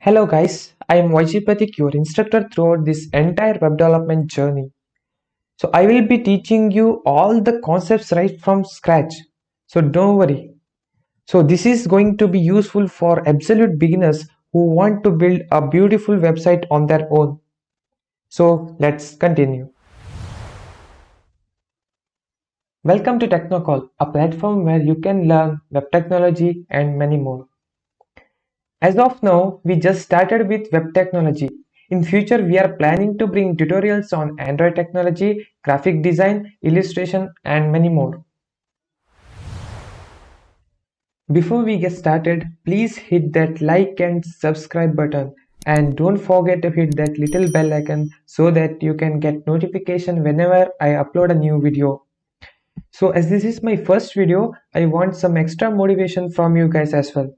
Hello guys, I am Vaijipatik, your instructor throughout this entire web development journey. So I will be teaching you all the concepts right from scratch. So don't worry. So this is going to be useful for absolute beginners who want to build a beautiful website on their own. So let's continue. Welcome to Technocall, a platform where you can learn web technology and many more. As of now, we just started with web technology. In future, we are planning to bring tutorials on Android technology, graphic design, illustration, and many more. Before we get started, please hit that like and subscribe button and don't forget to hit that little bell icon so that you can get notification whenever I upload a new video. So as this is my first video, I want some extra motivation from you guys as well.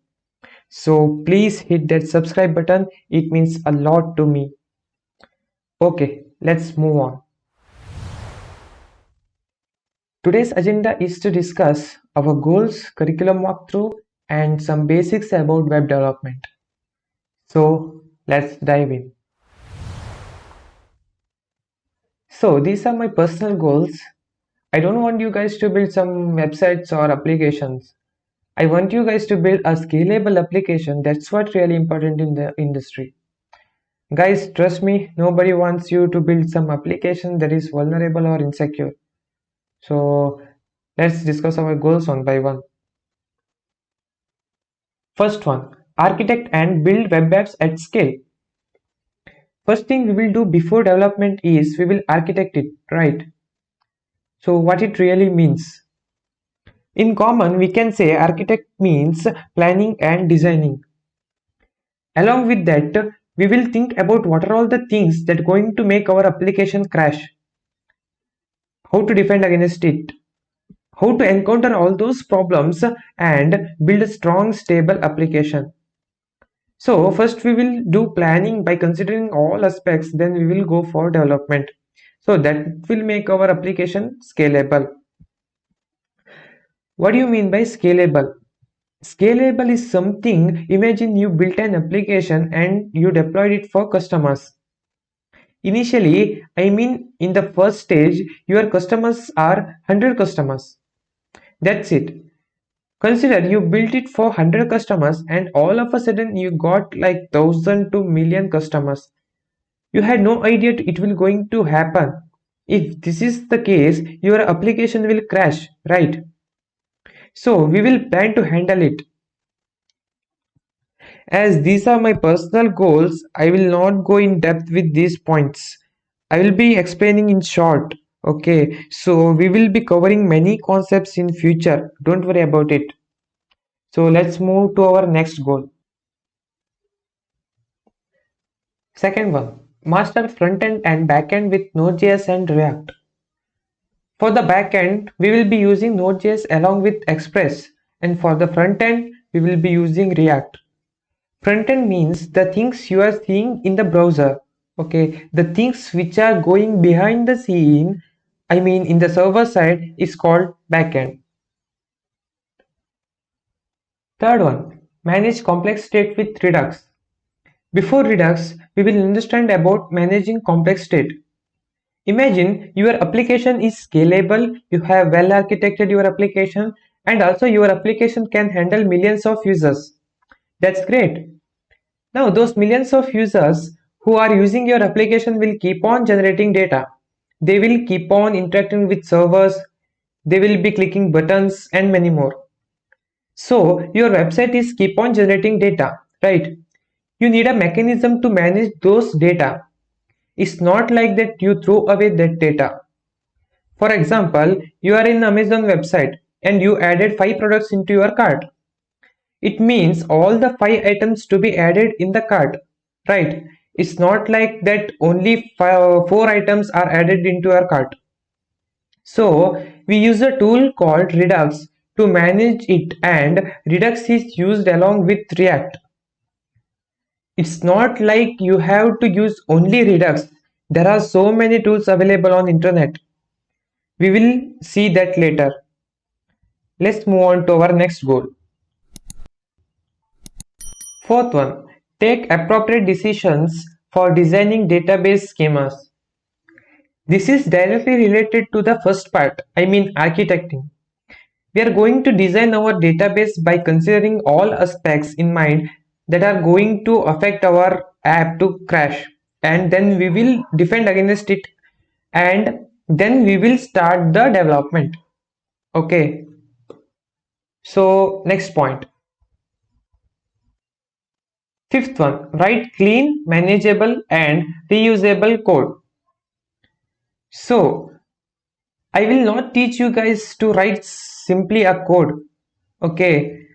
So please hit that subscribe button, it means a lot to me. Okay, let's move on. Today's agenda is to discuss our goals, curriculum walkthrough, and some basics about web development. So let's dive in. So these are my personal goals. I don't want you guys to build some websites or applications. I want you guys to build a scalable application. That's what's really important in the industry. Guys, trust me, nobody wants you to build some application that is vulnerable or insecure. So let's discuss our goals one by one. First one, architect and build web apps at scale. First thing we will do before development is we will architect it, right? So what it really means. In common, we can say architect means planning and designing. Along with that, we will think about what are all the things that are going to make our application crash. How to defend against it. How to encounter all those problems and build a strong, stable application. So first we will do planning by considering all aspects, then we will go for development. So that will make our application scalable. What do you mean by scalable? Scalable is something, imagine you built an application and you deployed it for customers. Initially, I mean in the first stage, your customers are 100 customers. That's it. Consider you built it for 100 customers and all of a sudden you got like 1000 to million customers. You had no idea it will going to happen. If this is the case, your application will crash, right? So we will plan to handle it. As these are my personal goals, I will not go in depth with these points. I will be explaining in short. Okay, so we will be covering many concepts in future. Don't worry about it. So let's move to our next goal. Second one, master front-end and back-end with Node.js and React. For the back-end, we will be using Node.js along with Express, and for the front-end, we will be using React. Front-end means the things you are seeing in the browser, okay? The things which are going behind the scene, I mean in the server side, is called back-end. Third one, manage complex state with Redux. Before Redux, we will understand about managing complex state. Imagine your application is scalable, you have well architected your application, and also your application can handle millions of users. That's great. Now those millions of users who are using your application will keep on generating data. They will keep on interacting with servers, they will be clicking buttons and many more. So your website is keep on generating data, right? You need a mechanism to manage those data. It's not like that you throw away that data. For example, you are in Amazon website and you added 5 products into your cart. It means all the 5 items to be added in the cart, right? It's not like that only 4 items are added into your cart. So we use a tool called Redux to manage it, and Redux is used along with React. It's not like you have to use only Redux. There are so many tools available on internet. We will see that later. Let's move on to our next goal. Fourth one, Take appropriate decisions for designing database schemas. This is directly related to the first part, I mean architecting. We are going to design our database by considering all aspects in mind that are going to affect our app to crash, and then we will defend against it, and then we will start the development. Okay, so next point. Fifth one, write clean, manageable and reusable code. So I will not teach you guys to write simply a code. Okay,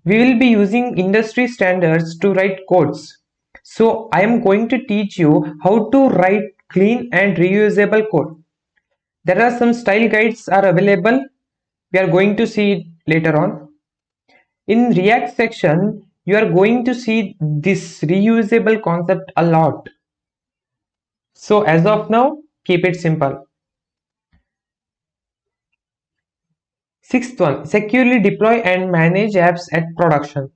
we will be using industry standards to write codes. So I am going to teach you how to write clean and reusable code. There are some style guides are available. We are going to see it later on. In React section, you are going to see this reusable concept a lot. So as of now, keep it simple. Sixth one, securely deploy and manage apps at production.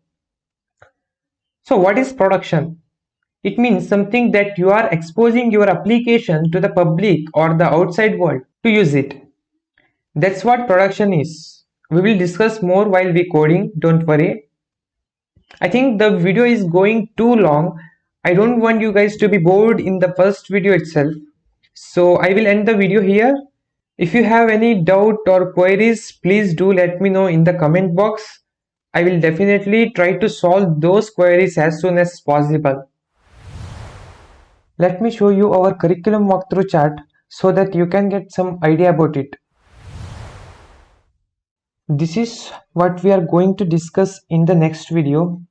So what is production? It means something that you are exposing your application to the public or the outside world to use it. That's what production is. We will discuss more while we coding, don't worry. I think the video is going too long. I don't want you guys to be bored in the first video itself. So I will end the video here. If you have any doubt or queries, please do let me know in the comment box. I will definitely try to solve those queries as soon as possible. Let me show you our curriculum walkthrough chart so that you can get some idea about it. This is what we are going to discuss in the next video.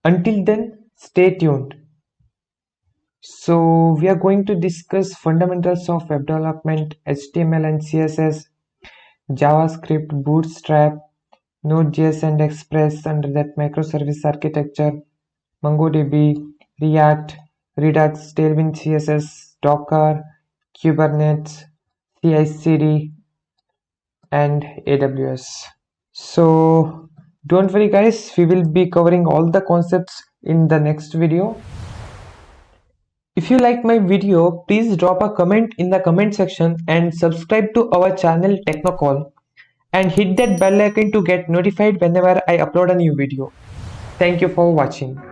Until then, stay tuned. So we are going to discuss fundamentals of web development, HTML and CSS, JavaScript, Bootstrap, Node.js and Express under that microservice architecture, MongoDB, React, Redux, Tailwind CSS, Docker, Kubernetes, CI/CD and AWS. So don't worry guys, we will be covering all the concepts in the next video. If you like my video, please drop a comment in the comment section and subscribe to our channel Technocall and hit that bell icon to get notified whenever I upload a new video. Thank you for watching.